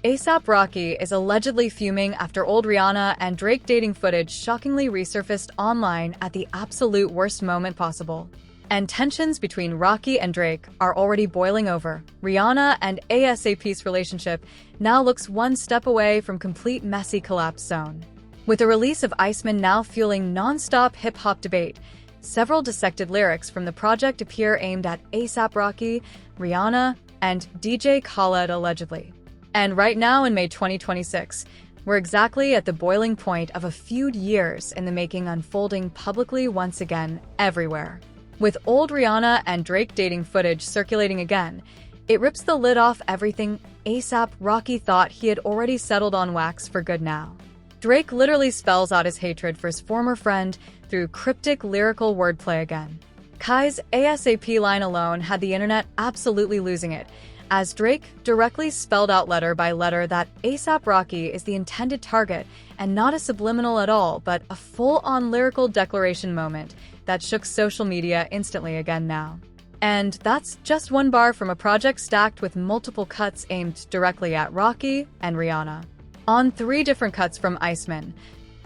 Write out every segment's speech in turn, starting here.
A$AP Rocky is allegedly fuming after old Rihanna and Drake dating footage shockingly resurfaced online at the absolute worst moment possible. And tensions between Rocky and Drake are already boiling over. Rihanna and A$AP's relationship now looks one step away from complete messy collapse zone. With the release of Iceman now fueling non-stop hip-hop debate, several dissected lyrics from the project appear aimed at A$AP Rocky, Rihanna, and DJ Khaled allegedly. And right now in May 2026, we're exactly at the boiling point of a feud years in the making unfolding publicly once again everywhere. With old Rihanna and Drake dating footage circulating again, it rips the lid off everything A$AP Rocky thought he had already settled on wax for good now. Drake literally spells out his hatred for his former friend through cryptic lyrical wordplay again. Kai's A$AP line alone had the internet absolutely losing it, as Drake directly spelled out letter by letter that A$AP Rocky is the intended target and not a subliminal at all, but a full-on lyrical declaration moment that shook social media instantly again now. And that's just one bar from a project stacked with multiple cuts aimed directly at Rocky and Rihanna. On 3 different cuts from Iceman,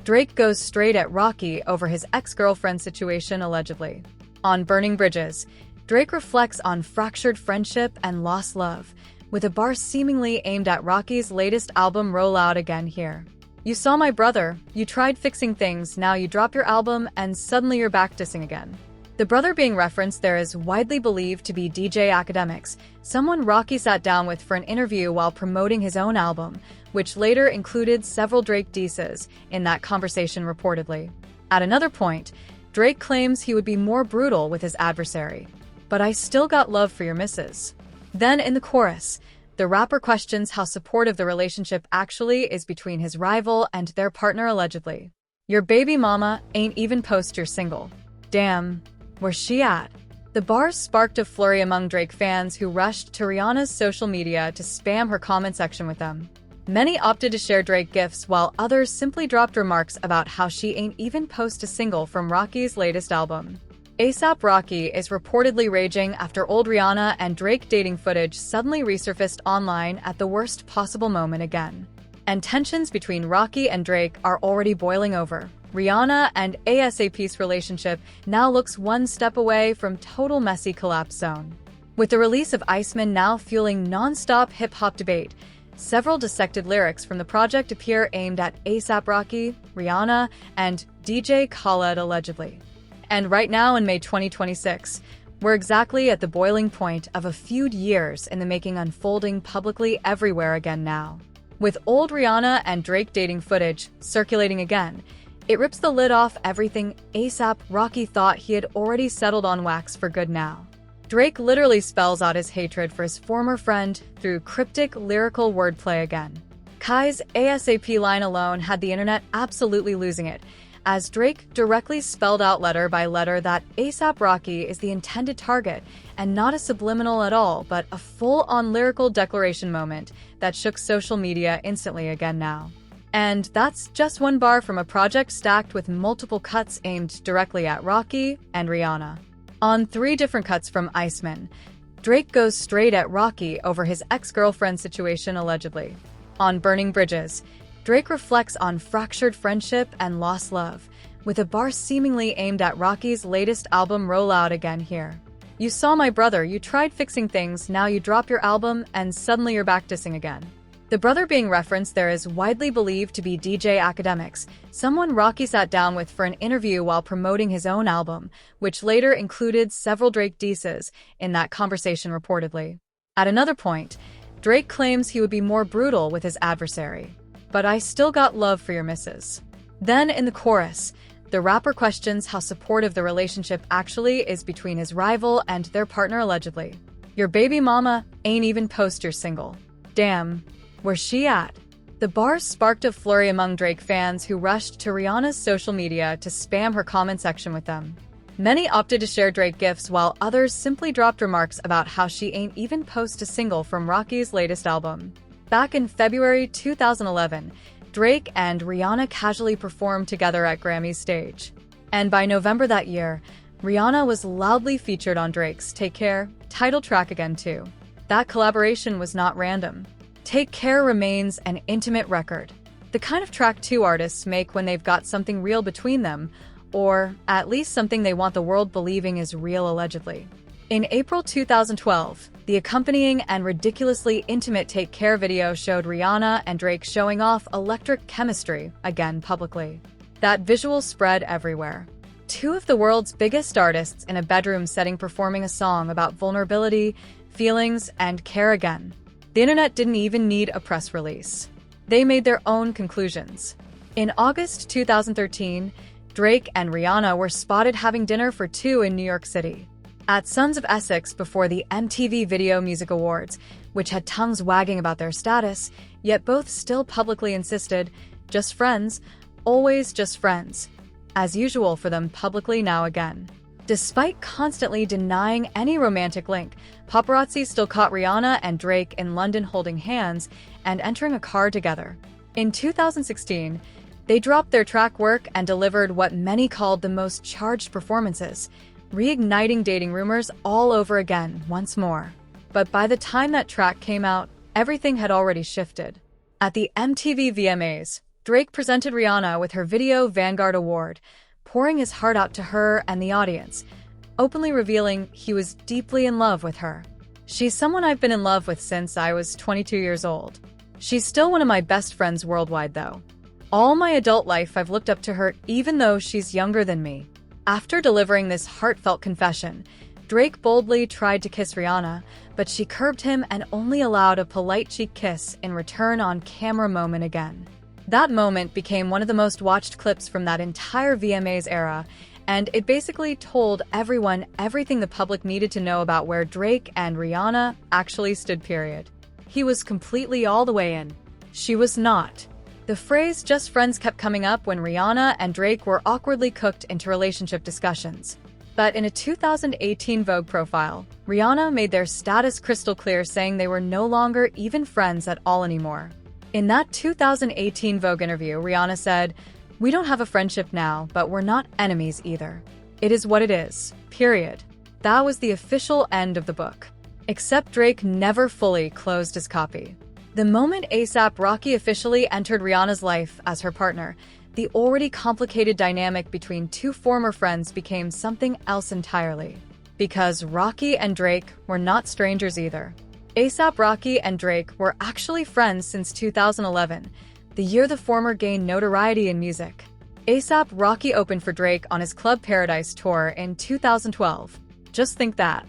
Drake goes straight at Rocky over his ex-girlfriend situation allegedly. On Burning Bridges, Drake reflects on fractured friendship and lost love, with a bar seemingly aimed at Rocky's latest album Roll Out Again here. You saw my brother, you tried fixing things, now you drop your album and suddenly you're back dissing again. The brother being referenced there is widely believed to be DJ Academics, someone Rocky sat down with for an interview while promoting his own album, which later included several Drake disses in that conversation reportedly. At another point, Drake claims he would be more brutal with his adversary. But I still got love for your missus. Then in the chorus, the rapper questions how supportive the relationship actually is between his rival and their partner allegedly. Your baby mama ain't even post your single. Damn, where's she at? The bars sparked a flurry among Drake fans who rushed to Rihanna's social media to spam her comment section with them. Many opted to share Drake gifs while others simply dropped remarks about how she ain't even post a single from Rocky's latest album. A$AP Rocky is reportedly raging after old Rihanna and Drake dating footage suddenly resurfaced online at the worst possible moment again. And tensions between Rocky and Drake are already boiling over. Rihanna and A$AP's relationship now looks one step away from total messy collapse zone. With the release of Iceman now fueling non-stop hip-hop debate, several dissected lyrics from the project appear aimed at A$AP Rocky, Rihanna, and DJ Khaled allegedly. And right now in May 2026, we're exactly at the boiling point of a feud years in the making unfolding publicly everywhere again now. With old Rihanna and Drake dating footage circulating again, it rips the lid off everything A$AP Rocky thought he had already settled on wax for good now. Drake literally spells out his hatred for his former friend through cryptic lyrical wordplay again. Kai's A$AP line alone had the internet absolutely losing it, as Drake directly spelled out letter by letter that A$AP Rocky is the intended target and not a subliminal at all, but a full-on lyrical declaration moment that shook social media instantly again now. And that's just one bar from a project stacked with multiple cuts aimed directly at Rocky and Rihanna. On 3 different cuts from Iceman, Drake goes straight at Rocky over his ex-girlfriend situation allegedly. On Burning Bridges, Drake reflects on fractured friendship and lost love, with a bar seemingly aimed at Rocky's latest album Roll Out Again here. You saw my brother, you tried fixing things, now you drop your album and suddenly you're back dissing again. The brother being referenced there is widely believed to be DJ Academics, someone Rocky sat down with for an interview while promoting his own album, which later included several Drake disses in that conversation reportedly. At another point, Drake claims he would be more brutal with his adversary. But I still got love for your missus. Then in the chorus, the rapper questions how supportive the relationship actually is between his rival and their partner allegedly. Your baby mama ain't even post your single. Damn, where's she at? The bars sparked a flurry among Drake fans who rushed to Rihanna's social media to spam her comment section with them. Many opted to share Drake gifs while others simply dropped remarks about how she ain't even post a single from Rocky's latest album. Back in February 2011, Drake and Rihanna casually performed together at Grammy's stage. And by November that year, Rihanna was loudly featured on Drake's Take Care title track again too. That collaboration was not random. Take Care remains an intimate record, the kind of track two artists make when they've got something real between them, or at least something they want the world believing is real allegedly. In April 2012, the accompanying and ridiculously intimate Take Care video showed Rihanna and Drake showing off electric chemistry, again publicly. That visual spread everywhere. Two of the world's biggest artists in a bedroom setting performing a song about vulnerability, feelings, and care again. The internet didn't even need a press release. They made their own conclusions. In August 2013, Drake and Rihanna were spotted having dinner for two in New York City, at Sons of Essex before the MTV Video Music Awards, which had tongues wagging about their status, yet both still publicly insisted, just friends, always just friends. As usual for them publicly now again. Despite constantly denying any romantic link, paparazzi still caught Rihanna and Drake in London holding hands and entering a car together. In 2016, they dropped their track work and delivered what many called the most charged performances, reigniting dating rumors all over again once more. But by the time that track came out, everything had already shifted. At the MTV VMAs, Drake presented Rihanna with her Video Vanguard Award, pouring his heart out to her and the audience, openly revealing he was deeply in love with her. She's someone I've been in love with since I was 22 years old. She's still one of my best friends worldwide, though. All my adult life I've looked up to her even though she's younger than me. After delivering this heartfelt confession, Drake boldly tried to kiss Rihanna, but she curbed him and only allowed a polite cheek kiss in return on camera moment again. That moment became one of the most watched clips from that entire VMAs era, and it basically told everyone everything the public needed to know about where Drake and Rihanna actually stood, period. He was completely all the way in. She was not. The phrase "just friends" kept coming up when Rihanna and Drake were awkwardly cooked into relationship discussions. But in a 2018 Vogue profile, Rihanna made their status crystal clear, saying they were no longer even friends at all anymore. In that 2018 Vogue interview, Rihanna said, "We don't have a friendship now, but we're not enemies either. It is what it is, period." That was the official end of the book. Except Drake never fully closed his copy. The moment A$AP Rocky officially entered Rihanna's life as her partner, the already complicated dynamic between two former friends became something else entirely. Because Rocky and Drake were not strangers either. A$AP Rocky and Drake were actually friends since 2011, the year the former gained notoriety in music. A$AP Rocky opened for Drake on his Club Paradise tour in 2012. Just think that.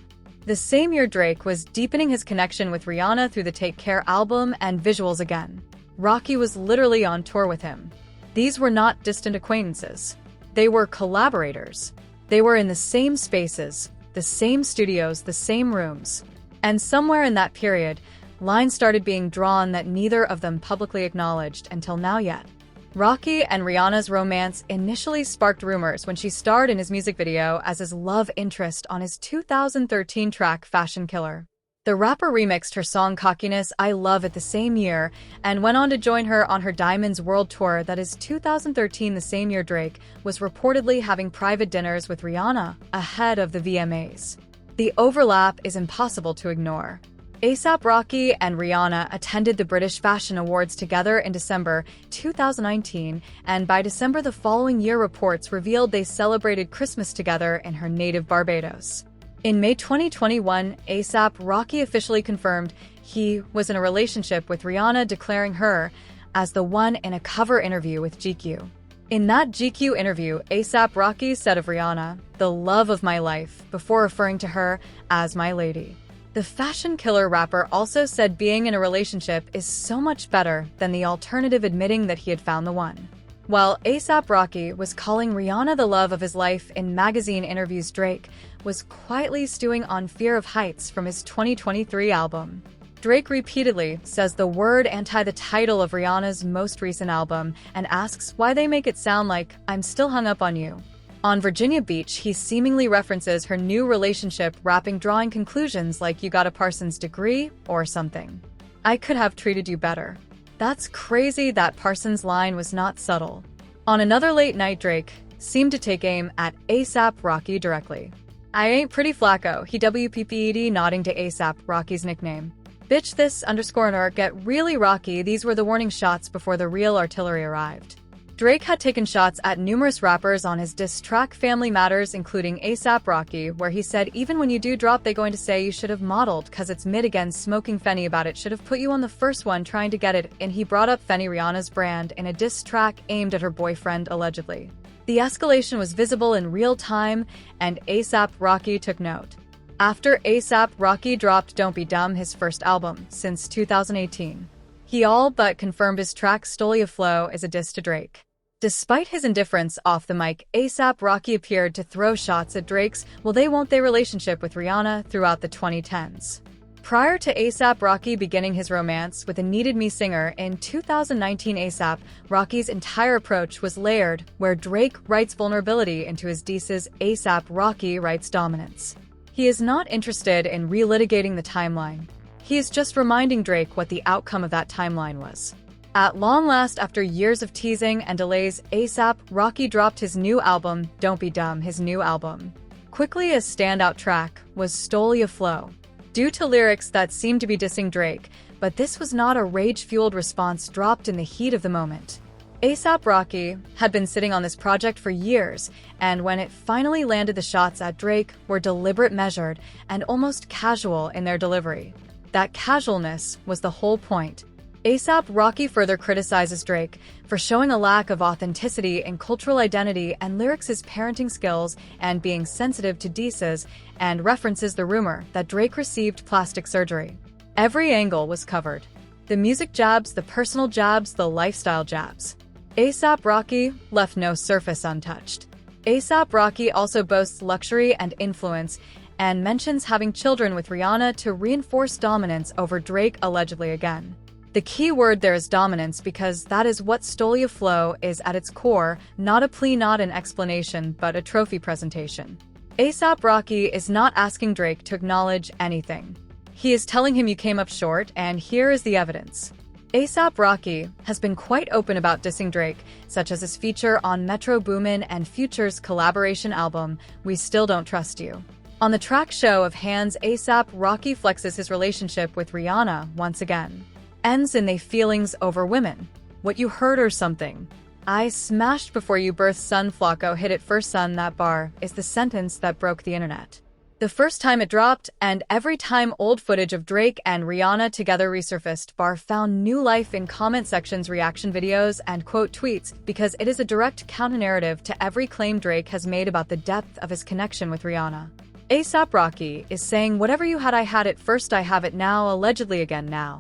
The same year Drake was deepening his connection with Rihanna through the Take Care album and visuals again. Rocky was literally on tour with him. These were not distant acquaintances. They were collaborators. They were in the same spaces, the same studios, the same rooms. And somewhere in that period, lines started being drawn that neither of them publicly acknowledged until now yet. Rocky and Rihanna's romance initially sparked rumors when she starred in his music video as his love interest on his 2013 track Fashion Killer. The rapper remixed her song Cockiness I Love It the same year and went on to join her on her Diamonds World Tour. That is 2013, the same year Drake was reportedly having private dinners with Rihanna ahead of the VMAs. The overlap is impossible to ignore. A$AP Rocky and Rihanna attended the British Fashion Awards together in December 2019, and by December the following year reports revealed they celebrated Christmas together in her native Barbados. In May 2021, A$AP Rocky officially confirmed he was in a relationship with Rihanna, declaring her as the one in a cover interview with GQ. In that GQ interview, A$AP Rocky said of Rihanna, "the love of my life," before referring to her as "my lady." The Fashion Killer rapper also said being in a relationship is so much better than the alternative, admitting that he had found the one. While A$AP Rocky was calling Rihanna the love of his life in magazine interviews, Drake was quietly stewing on Fear of Heights from his 2023 album. Drake repeatedly says the word anti the title of Rihanna's most recent album and asks why they make it sound like "I'm still hung up on you." On Virginia Beach, he seemingly references her new relationship, rapping, drawing conclusions like "you got a Parsons degree" or something. "I could have treated you better." That's crazy. That Parsons line was not subtle. On another late night, Drake seemed to take aim at A$AP Rocky directly. "I ain't pretty Flacco," he WPPED, nodding to A$AP Rocky's nickname. Bitch this _nerd get really rocky. These were the warning shots before the real artillery arrived. Drake had taken shots at numerous rappers on his diss track Family Matters, including A$AP Rocky, where he said even when you do drop they going to say you should have modeled cause it's mid again, smoking Fenny about it, should have put you on the first one trying to get it, and he brought up Fenny, Rihanna's brand, in a diss track aimed at her boyfriend allegedly. The escalation was visible in real time, and A$AP Rocky took note. After A$AP Rocky dropped Don't Be Dumb, his first album since 2018, he all but confirmed his track Stole Ya Flow is a diss to Drake. Despite his indifference off the mic, A$AP Rocky appeared to throw shots at Drake's will they won't they relationship with Rihanna throughout the 2010s. Prior to A$AP Rocky beginning his romance with a Needed Me singer in 2019, A$AP Rocky's entire approach was layered, where Drake writes vulnerability into his disses, A$AP Rocky writes dominance. He is not interested in relitigating the timeline. He is just reminding Drake what the outcome of that timeline was. At long last, after years of teasing and delays, A$AP Rocky dropped his new album, Don't Be Dumb. His new album, quickly a standout track, was Stole Ya Flow, due to lyrics that seemed to be dissing Drake, but this was not a rage-fueled response dropped in the heat of the moment. A$AP Rocky had been sitting on this project for years, and when it finally landed, the shots at Drake were deliberate, measured, and almost casual in their delivery. That casualness was the whole point. A$AP Rocky further criticizes Drake for showing a lack of authenticity in cultural identity and lyrics' parenting skills and being sensitive to disses, and references the rumor that Drake received plastic surgery. Every angle was covered. The music jabs, the personal jabs, the lifestyle jabs. A$AP Rocky left no surface untouched. A$AP Rocky also boasts luxury and influence and mentions having children with Rihanna to reinforce dominance over Drake allegedly again. The key word there is dominance, because that is what Stole Ya Flow is at its core, not a plea, not an explanation, but a trophy presentation. A$AP Rocky is not asking Drake to acknowledge anything. He is telling him you came up short, and here is the evidence. A$AP Rocky has been quite open about dissing Drake, such as his feature on Metro Boomin and Future's collaboration album, We Still Don't Trust You. On the track Show of Hands, A$AP Rocky flexes his relationship with Rihanna once again. Ends in they feelings over women. What you heard or something. I smashed before you birthed, son, Flacco hit it first, son. That bar is the sentence that broke the internet. The first time it dropped, and every time old footage of Drake and Rihanna together resurfaced, bar found new life in comment sections, reaction videos, and quote tweets, because it is a direct counter-narrative to every claim Drake has made about the depth of his connection with Rihanna. A$AP Rocky is saying whatever you had, I had it first, I have it now, allegedly again now.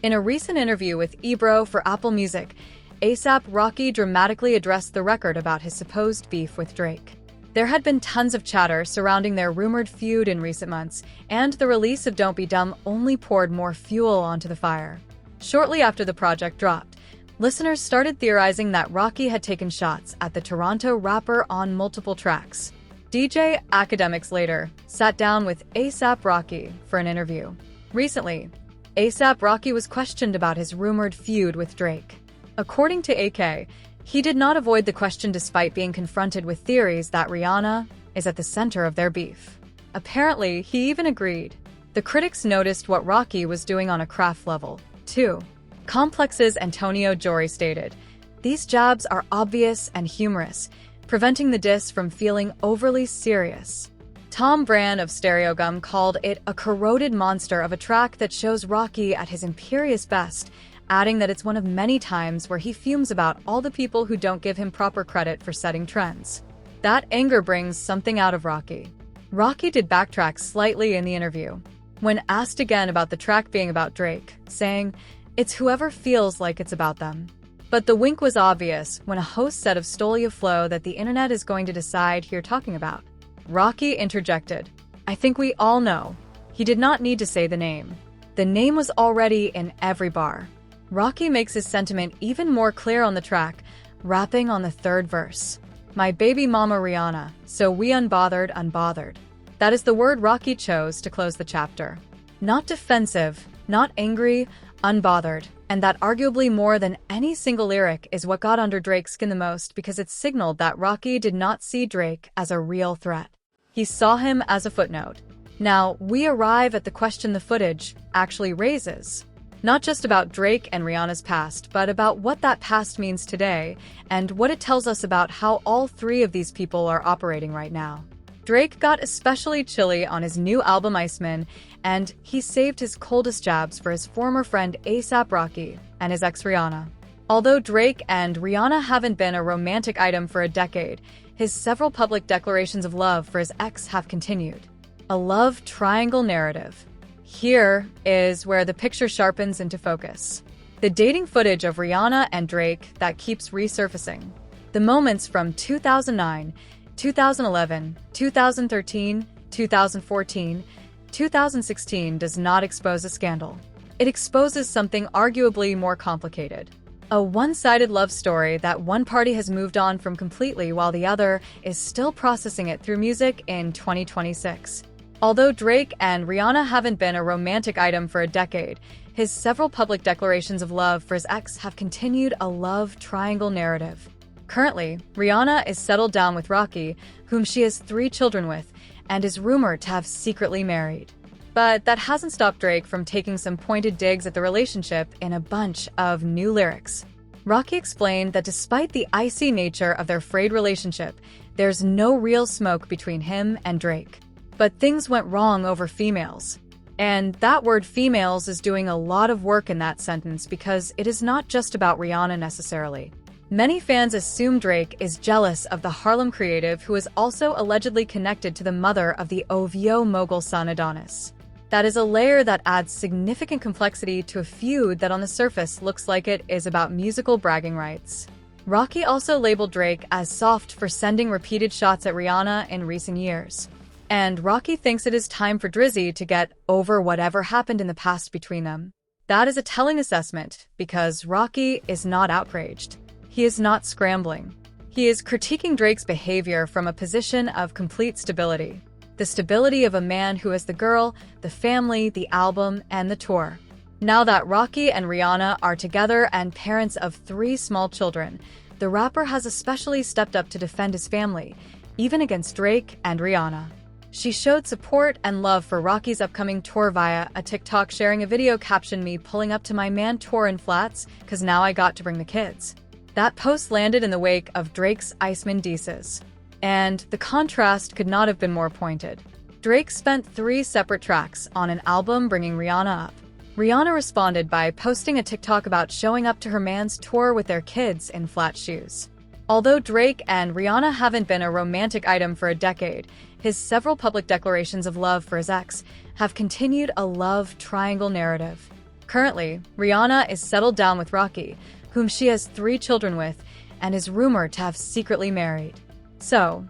In a recent interview with Ebro for Apple Music, A$AP Rocky dramatically addressed the record about his supposed beef with Drake. There had been tons of chatter surrounding their rumored feud in recent months, and the release of Don't Be Dumb only poured more fuel onto the fire. Shortly after the project dropped, listeners started theorizing that Rocky had taken shots at the Toronto rapper on multiple tracks. DJ Academics later sat down with A$AP Rocky for an interview. Recently, A$AP Rocky was questioned about his rumored feud with Drake. According to AK, he did not avoid the question despite being confronted with theories that Rihanna is at the center of their beef. Apparently, he even agreed. The critics noticed what Rocky was doing on a craft level, too. Complex's Antonio Jory stated, "These jabs are obvious and humorous, preventing the diss from feeling overly serious." Tom Brand of Stereogum called it a corroded monster of a track that shows Rocky at his imperious best, adding that it's one of many times where he fumes about all the people who don't give him proper credit for setting trends. That anger brings something out of Rocky. Rocky did backtrack slightly in the interview, when asked again about the track being about Drake, saying, "It's whoever feels like it's about them." But the wink was obvious when a host said of Stole Ya Flow that the internet is going to decide who you're talking about. Rocky interjected, "I think we all know." He did not need to say the name. The name was already in every bar. Rocky makes his sentiment even more clear on the track, rapping on the third verse. "My baby mama Rihanna, so we unbothered." That is the word Rocky chose to close the chapter. Not defensive, not angry, unbothered. And that arguably more than any single lyric is what got under Drake's skin the most, because it signaled that Rocky did not see Drake as a real threat. He saw him as a footnote. Now, we arrive at the question the footage actually raises. Not just about Drake and Rihanna's past, but about what that past means today, and what it tells us about how all three of these people are operating right now. Drake got especially chilly on his new album Iceman, and he saved his coldest jabs for his former friend A$AP Rocky and his ex Rihanna. Although Drake and Rihanna haven't been a romantic item for a decade, his several public declarations of love for his ex have continued. A love triangle narrative. Here is where the picture sharpens into focus. The dating footage of Rihanna and Drake that keeps resurfacing. The moments from 2009, 2011, 2013, 2014, 2016 does not expose a scandal. It exposes something arguably more complicated. A one-sided love story that one party has moved on from completely while the other is still processing it through music in 2026. Although Drake and Rihanna haven't been a romantic item for a decade, his several public declarations of love for his ex have continued a love triangle narrative. Currently, Rihanna is settled down with Rocky, whom she has 3 children with, and is rumored to have secretly married. But that hasn't stopped Drake from taking some pointed digs at the relationship in a bunch of new lyrics. Rocky explained that despite the icy nature of their frayed relationship, there's no real smoke between him and Drake. But things went wrong over females. And that word females is doing a lot of work in that sentence because it is not just about Rihanna necessarily. Many fans assume Drake is jealous of the Harlem creative who is also allegedly connected to the mother of the OVO mogul son Adonis. That is a layer that adds significant complexity to a feud that on the surface looks like it is about musical bragging rights. Rocky also labeled Drake as soft for sending repeated shots at Rihanna in recent years. And Rocky thinks it is time for Drizzy to get over whatever happened in the past between them. That is a telling assessment, because Rocky is not outraged. He is not scrambling. He is critiquing Drake's behavior from a position of complete stability. The stability of a man who has the girl, the family, the album, and the tour. Now that Rocky and Rihanna are together and parents of 3 small children, the rapper has especially stepped up to defend his family, even against Drake and Rihanna. She showed support and love for Rocky's upcoming tour via a TikTok, sharing a video captioned "Me pulling up to my man tour in flats, 'cause now I got to bring the kids." That post landed in the wake of Drake's Iceman diss. And the contrast could not have been more pointed. Drake spent 3 separate tracks on an album bringing Rihanna up. Rihanna responded by posting a TikTok about showing up to her man's tour with their kids in flat shoes. Although Drake and Rihanna haven't been a romantic item for a decade, his several public declarations of love for his ex have continued a love triangle narrative. Currently, Rihanna is settled down with Rocky, whom she has 3 children with, and is rumored to have secretly married. So,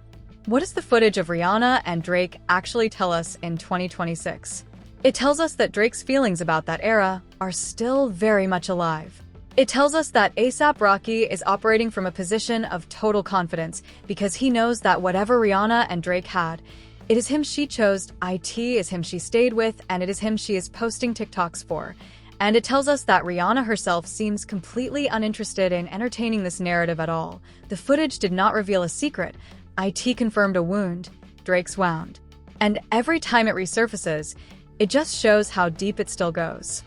what does the footage of Rihanna and Drake actually tell us in 2026? It tells us that Drake's feelings about that era are still very much alive. It tells us that A$AP Rocky is operating from a position of total confidence because he knows that whatever Rihanna and Drake had, it is him she chose, it is him she stayed with, and it is him she is posting TikToks for. And it tells us that Rihanna herself seems completely uninterested in entertaining this narrative at all. The footage did not reveal a secret. It confirmed a wound, Drake's wound. And every time it resurfaces, it just shows how deep it still goes.